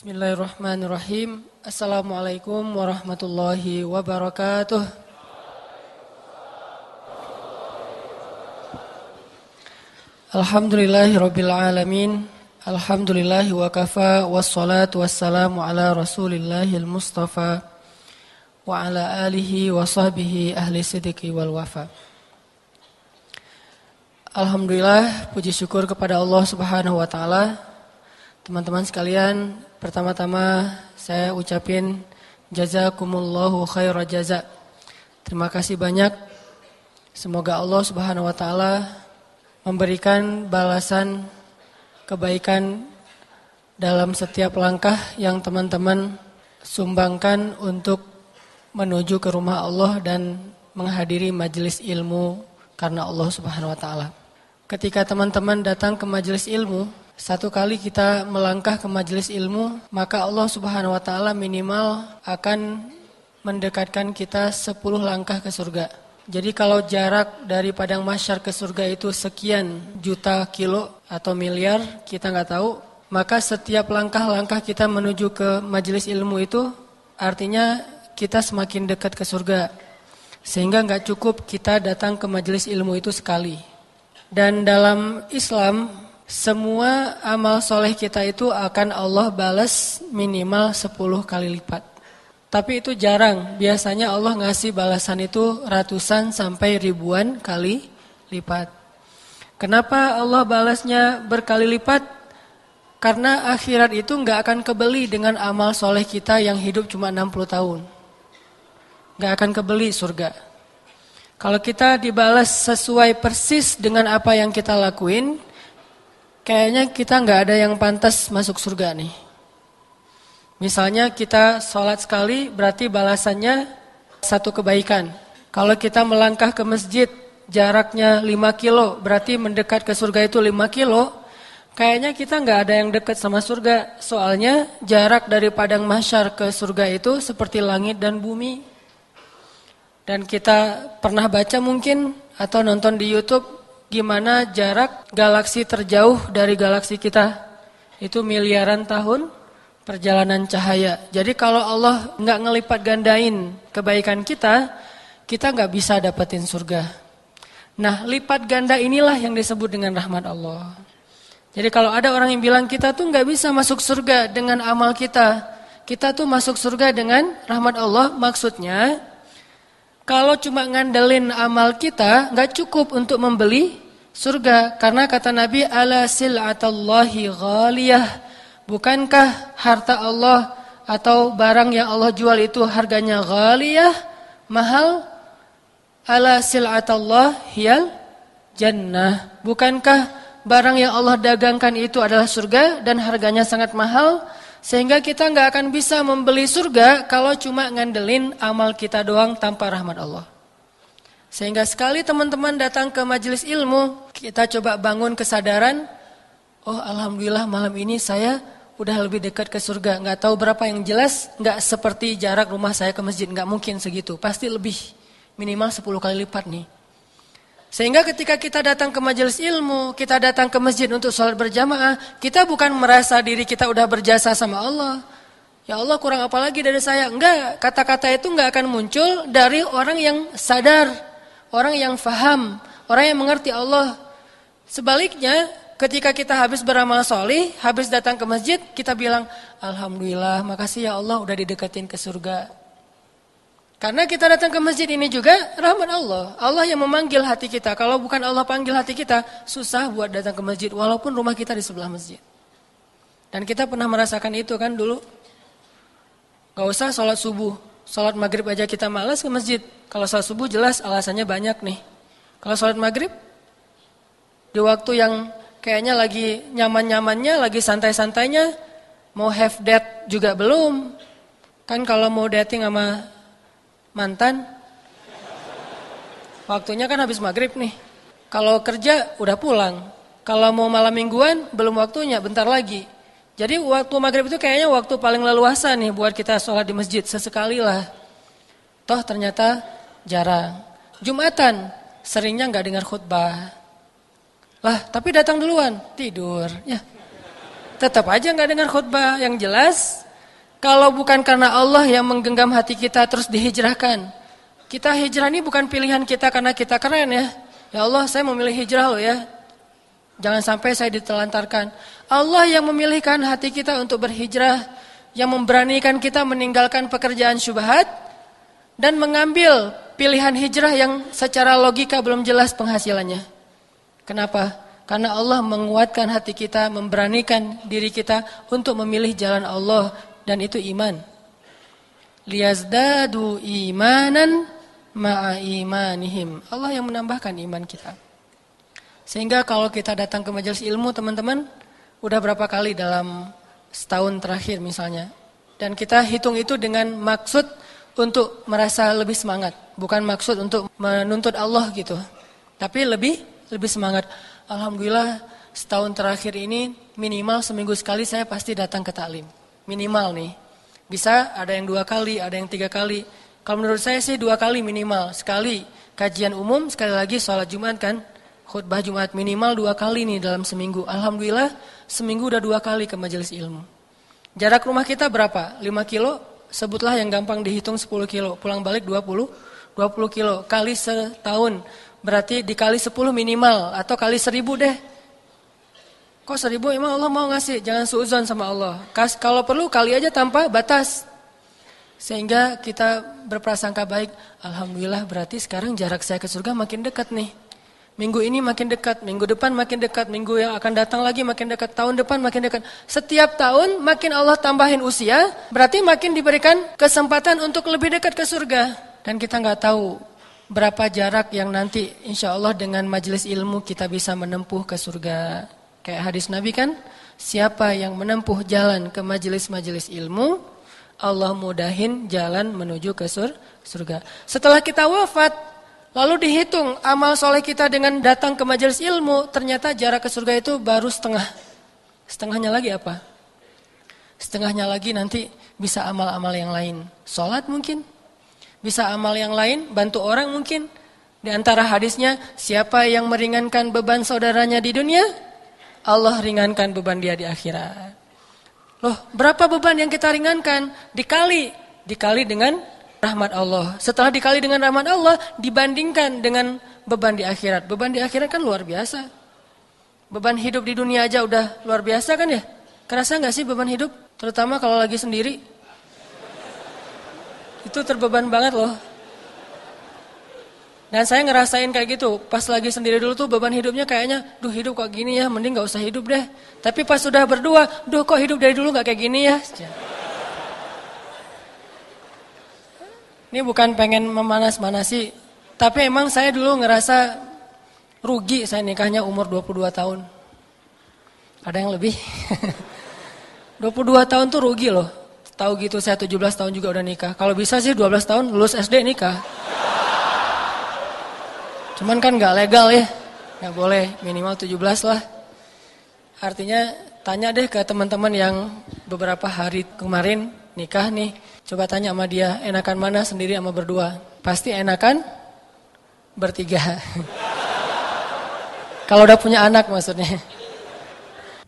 Bismillahirrahmanirrahim. Assalamualaikum warahmatullahi wabarakatuh. Alhamdulillahirabbil alamin. Alhamdulillahi wa kafa wassalatu wassalamu ala Rasulillahil Mustafa wa ala alihi wa sahbihi ahli sidqi wal wafa. Alhamdulillah, puji syukur kepada Allah Subhanahu wa taala. Teman-teman sekalian, pertama-tama saya ucapin jazakumullahu khairal jaza. Terima kasih banyak. Semoga Allah Subhanahu wa taala memberikan balasan kebaikan dalam setiap langkah yang teman-teman sumbangkan untuk menuju ke rumah Allah dan menghadiri majelis ilmu karena Allah Subhanahu wa taala. Ketika teman-teman datang ke majelis ilmu, satu kali kita melangkah ke majelis ilmu, maka Allah Subhanahu wa taala minimal akan mendekatkan kita 10 langkah ke surga. Jadi kalau jarak dari padang mahsyar ke surga itu sekian juta kilo atau miliar, kita nggak tahu, maka setiap langkah-langkah kita menuju ke majelis ilmu itu artinya kita semakin dekat ke surga. Sehingga nggak cukup kita datang ke majelis ilmu itu sekali. Dan dalam Islam, semua amal soleh kita itu akan Allah balas minimal 10 kali lipat. Tapi itu jarang, biasanya Allah ngasih balasan itu ratusan sampai ribuan kali lipat. Kenapa Allah balasnya berkali lipat? Karena akhirat itu gak akan kebeli dengan amal soleh kita yang hidup cuma 60 tahun. Gak akan kebeli surga. Kalau kita dibalas sesuai persis dengan apa yang kita lakuin, kayaknya kita gak ada yang pantas masuk surga nih. Misalnya kita sholat sekali berarti balasannya 1 kebaikan. Kalau kita melangkah ke masjid jaraknya 5 kilo berarti mendekat ke surga itu 5 kilo. Kayaknya kita gak ada yang dekat sama surga. Soalnya jarak dari padang mahsyar ke surga itu seperti langit dan bumi. Dan kita pernah baca mungkin atau nonton di YouTube gimana jarak galaksi terjauh dari galaksi kita. Itu miliaran tahun perjalanan cahaya. Jadi kalau Allah nggak ngelipat gandain kebaikan kita nggak bisa dapetin surga. Nah, lipat ganda inilah yang disebut dengan rahmat Allah. Jadi kalau ada orang yang bilang kita tuh nggak bisa masuk surga dengan amal kita tuh masuk surga dengan rahmat Allah, maksudnya kalau cuma ngandelin amal kita nggak cukup untuk membeli surga. Karena kata Nabi, ala sil'atallahi ghaliyah. Bukankah harta Allah atau barang yang Allah jual itu harganya ghaliyah, mahal? Ala sil'atallah hiyal jannah. Bukankah barang yang Allah dagangkan itu adalah surga dan harganya sangat mahal? Sehingga kita gak akan bisa membeli surga kalau cuma ngandelin amal kita doang tanpa rahmat Allah. Sehingga sekali teman-teman datang ke majelis ilmu, kita coba bangun kesadaran, oh alhamdulillah malam ini saya udah lebih dekat ke surga. Gak tahu berapa yang jelas, gak seperti jarak rumah saya ke masjid, gak mungkin segitu. Pasti lebih, minimal 10 kali lipat nih. Sehingga ketika kita datang ke majelis ilmu, kita datang ke masjid untuk sholat berjamaah, kita bukan merasa diri kita udah berjasa sama Allah. Ya Allah kurang apa lagi dari saya? Enggak, kata-kata itu gak akan muncul dari orang yang sadar, orang yang faham, orang yang mengerti Allah. Sebaliknya, ketika kita habis beramal solih, habis datang ke masjid, kita bilang, alhamdulillah, makasih ya Allah udah didekatin ke surga. Karena kita datang ke masjid ini juga rahmat Allah. Allah yang memanggil hati kita. Kalau bukan Allah panggil hati kita, susah buat datang ke masjid, walaupun rumah kita di sebelah masjid. Dan kita pernah merasakan itu kan dulu. Gak usah sholat subuh, sholat maghrib aja kita malas ke masjid. Kalau sholat subuh jelas alasannya banyak nih. Kalau sholat maghrib, di waktu yang kayaknya lagi nyaman-nyamannya, lagi santai-santainya, mau have date juga belum. Kan kalau mau dating sama mantan, waktunya kan habis maghrib nih. Kalau kerja udah pulang. Kalau mau malam mingguan belum waktunya, bentar lagi. Jadi waktu maghrib itu kayaknya waktu paling leluasa nih buat kita sholat di masjid. Sesekali lah. Toh ternyata jarang. Jumatan seringnya gak dengar khutbah. Lah tapi datang duluan, tidur ya. Tetap aja nggak dengar khutbah. Yang jelas, kalau bukan karena Allah yang menggenggam hati kita terus dihijrahkan. Kita hijrah ini bukan pilihan kita karena kita keren ya. Ya Allah, saya memilih hijrah loh ya. Jangan sampai saya ditelantarkan. Allah yang memilihkan hati kita untuk berhijrah, yang memberanikan kita meninggalkan pekerjaan syubhat dan mengambil pilihan hijrah yang secara logika belum jelas penghasilannya. Kenapa? Karena Allah menguatkan hati kita, memberanikan diri kita untuk memilih jalan Allah, dan itu iman. Liyazdadu imanan ma'a imanihim. Allah yang menambahkan iman kita. Sehingga kalau kita datang ke majelis ilmu, teman-teman, udah berapa kali dalam setahun terakhir misalnya. Dan kita hitung itu dengan maksud untuk merasa lebih semangat, bukan maksud untuk menuntut Allah gitu. Tapi lebih semangat. Alhamdulillah setahun terakhir ini minimal seminggu sekali saya pasti datang ke taklim. Minimal nih. Bisa ada yang 2 kali, ada yang 3 kali. Kalau menurut saya sih 2 kali minimal. Sekali kajian umum, sekali lagi sholat Jumat kan. Khutbah Jumat minimal 2 kali nih dalam seminggu. Alhamdulillah seminggu udah 2 kali ke majelis ilmu. Jarak rumah kita berapa? 5 kilo? Sebutlah yang gampang dihitung 10 kilo. Pulang balik 20 kilo. Kali setahun. Berarti dikali 10 minimal atau kali 1000 deh. Kok 1000 emang Allah mau ngasih? Jangan suudzon sama Allah. Kalau perlu kali aja tanpa batas. Sehingga kita berprasangka baik. Alhamdulillah berarti sekarang jarak saya ke surga makin dekat nih. Minggu ini makin dekat, minggu depan makin dekat, minggu yang akan datang lagi makin dekat, tahun depan makin dekat. Setiap tahun makin Allah tambahin usia, berarti makin diberikan kesempatan untuk lebih dekat ke surga. Dan kita nggak tahu berapa jarak yang nanti insya Allah dengan majelis ilmu kita bisa menempuh ke surga. Kayak hadis Nabi kan, siapa yang menempuh jalan ke majelis-majelis ilmu, Allah mudahin jalan menuju ke surga. Setelah kita wafat, lalu dihitung amal soleh kita dengan datang ke majelis ilmu, ternyata jarak ke surga itu baru setengah. Setengahnya lagi apa? Setengahnya lagi nanti bisa amal-amal yang lain. Sholat mungkin. Bisa amal yang lain, bantu orang mungkin. Di antara hadisnya, siapa yang meringankan beban saudaranya di dunia, Allah ringankan beban dia di akhirat. Loh, berapa beban yang kita ringankan? Dikali dengan rahmat Allah. Setelah dikali dengan rahmat Allah, dibandingkan dengan beban di akhirat. Beban di akhirat kan luar biasa. Beban hidup di dunia aja udah luar biasa kan ya? Kerasa gak sih beban hidup? Terutama kalau lagi sendiri. Itu terbeban banget loh. Dan saya ngerasain kayak gitu. Pas lagi sendiri dulu tuh beban hidupnya kayaknya, duh hidup kok gini ya, mending gak usah hidup deh. Tapi pas sudah berdua, duh kok hidup dari dulu gak kayak gini ya. Ini bukan pengen memanas-manasi, tapi emang saya dulu ngerasa rugi saya nikahnya umur 22 tahun. Ada yang lebih? 22 tahun tuh rugi loh. Tahu gitu saya 17 tahun juga udah nikah. Kalau bisa sih 12 tahun lulus SD nikah. Cuman kan gak legal ya. Gak boleh, minimal 17 lah. Artinya tanya deh ke teman-teman yang beberapa hari kemarin nikah nih. Coba tanya sama dia, enakan mana sendiri sama berdua? Pasti enakan bertiga. Kalau udah punya anak maksudnya.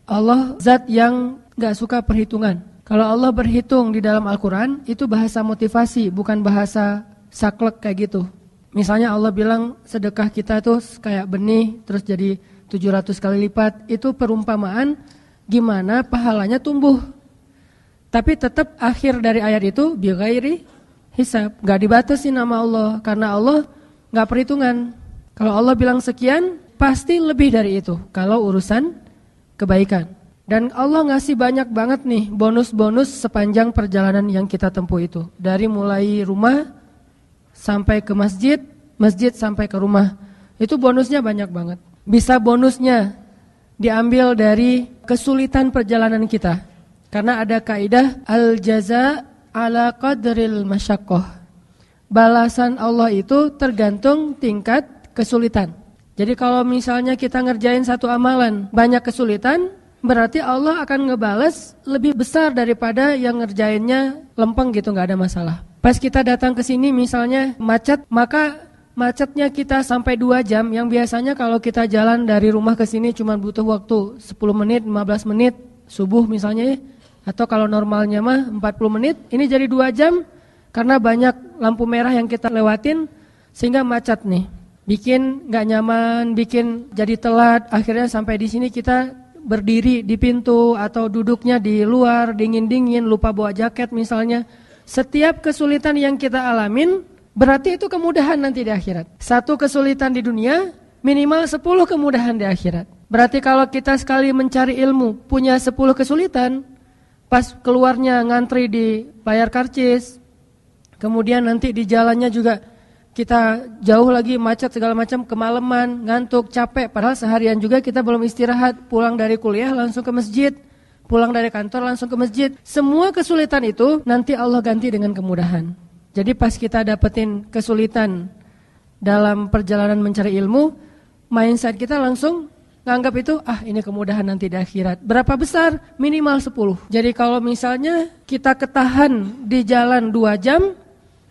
Allah zat yang gak suka perhitungan. Kalau Allah berhitung di dalam Al-Quran, itu bahasa motivasi, bukan bahasa saklek kayak gitu. Misalnya Allah bilang sedekah kita tuh kayak benih, terus jadi 700 kali lipat. Itu perumpamaan gimana pahalanya tumbuh. Tapi tetap akhir dari ayat itu, bighairi hisab. Gak dibatasi nama Allah, karena Allah gak perhitungan. Kalau Allah bilang sekian, pasti lebih dari itu. Kalau urusan kebaikan. Dan Allah ngasih banyak banget nih bonus-bonus sepanjang perjalanan yang kita tempuh itu. Dari mulai rumah sampai ke masjid, masjid sampai ke rumah. Itu bonusnya banyak banget. Bisa bonusnya diambil dari kesulitan perjalanan kita. Karena ada kaidah al-jaza ala qadril masyaqqah. Balasan Allah itu tergantung tingkat kesulitan. Jadi kalau misalnya kita ngerjain satu amalan banyak kesulitan, berarti Allah akan ngebales lebih besar daripada yang ngerjainnya lempeng gitu, gak ada masalah. Pas kita datang ke sini misalnya macet, maka macetnya kita sampai 2 jam, yang biasanya kalau kita jalan dari rumah ke sini cuma butuh waktu 10 menit, 15 menit, subuh misalnya ya. Atau kalau normalnya mah 40 menit, ini jadi 2 jam karena banyak lampu merah yang kita lewatin sehingga macet nih. Bikin gak nyaman, bikin jadi telat, akhirnya sampai di sini kita berdiri di pintu atau duduknya di luar, dingin-dingin, lupa bawa jaket misalnya. Setiap kesulitan yang kita alamin, berarti itu kemudahan nanti di akhirat. Satu kesulitan di dunia, minimal 10 kemudahan di akhirat. Berarti kalau kita sekali mencari ilmu, punya 10 kesulitan, pas keluarnya ngantri di layar karcis, kemudian nanti di jalannya juga kita jauh lagi macet segala macam, kemalaman, ngantuk, capek, padahal seharian juga kita belum istirahat, pulang dari kuliah langsung ke masjid, pulang dari kantor langsung ke masjid. Semua kesulitan itu nanti Allah ganti dengan kemudahan. Jadi pas kita dapetin kesulitan dalam perjalanan mencari ilmu, mindset kita langsung nganggap itu, ini kemudahan nanti di akhirat. Berapa besar? Minimal 10. Jadi kalau misalnya kita ketahan di jalan 2 jam,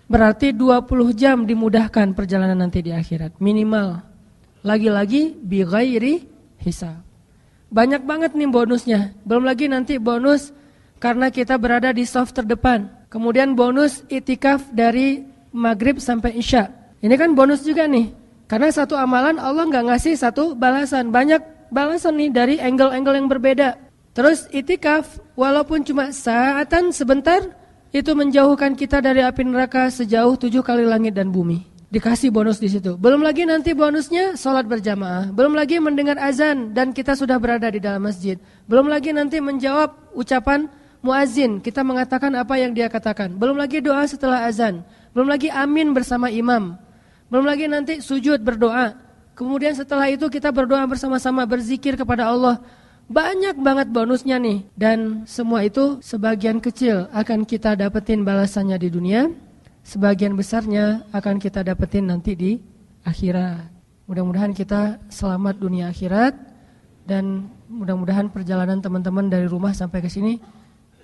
berarti 20 jam dimudahkan perjalanan nanti di akhirat. Minimal. Lagi-lagi bi ghairi hisab. Banyak banget nih bonusnya. Belum lagi nanti bonus karena kita berada di saf terdepan. Kemudian bonus itikaf dari maghrib sampai isya. Ini kan bonus juga nih. Karena satu amalan Allah gak ngasih satu balasan. Banyak balasan nih dari angle-angle yang berbeda. Terus itikaf walaupun cuma saatan sebentar, itu menjauhkan kita dari api neraka sejauh 7 kali langit dan bumi. Dikasih bonus di situ. Belum lagi nanti bonusnya sholat berjamaah. Belum lagi mendengar azan dan kita sudah berada di dalam masjid. Belum lagi nanti menjawab ucapan muazin. Kita mengatakan apa yang dia katakan. Belum lagi doa setelah azan. Belum lagi amin bersama imam. Belum lagi nanti sujud berdoa. Kemudian setelah itu kita berdoa bersama-sama, berzikir kepada Allah. Banyak banget bonusnya nih. Dan semua itu sebagian kecil akan kita dapetin balasannya di dunia. Sebagian besarnya akan kita dapetin nanti di akhirat. Mudah-mudahan kita selamat dunia akhirat. Dan mudah-mudahan perjalanan teman-teman dari rumah sampai ke sini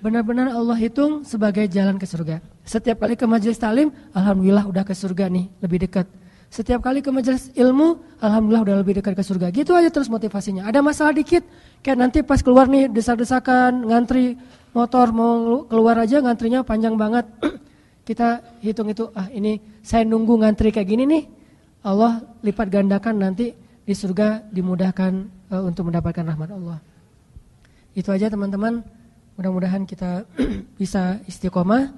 benar-benar Allah hitung sebagai jalan ke surga. Setiap kali ke majelis taklim, alhamdulillah udah ke surga nih, lebih dekat. Setiap kali ke majelis ilmu, alhamdulillah udah lebih dekat ke surga. Gitu aja terus motivasinya. Ada masalah dikit, kayak nanti pas keluar nih desak-desakan, ngantri motor mau keluar aja ngantrinya panjang banget. Kita hitung itu, ini saya nunggu ngantri kayak gini nih, Allah lipat gandakan nanti di surga dimudahkan untuk mendapatkan rahmat Allah. Itu aja teman-teman. Mudah-mudahan kita bisa istiqomah,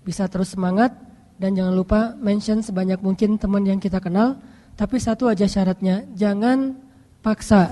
bisa terus semangat, dan jangan lupa mention sebanyak mungkin teman yang kita kenal. Tapi satu aja syaratnya, jangan paksa.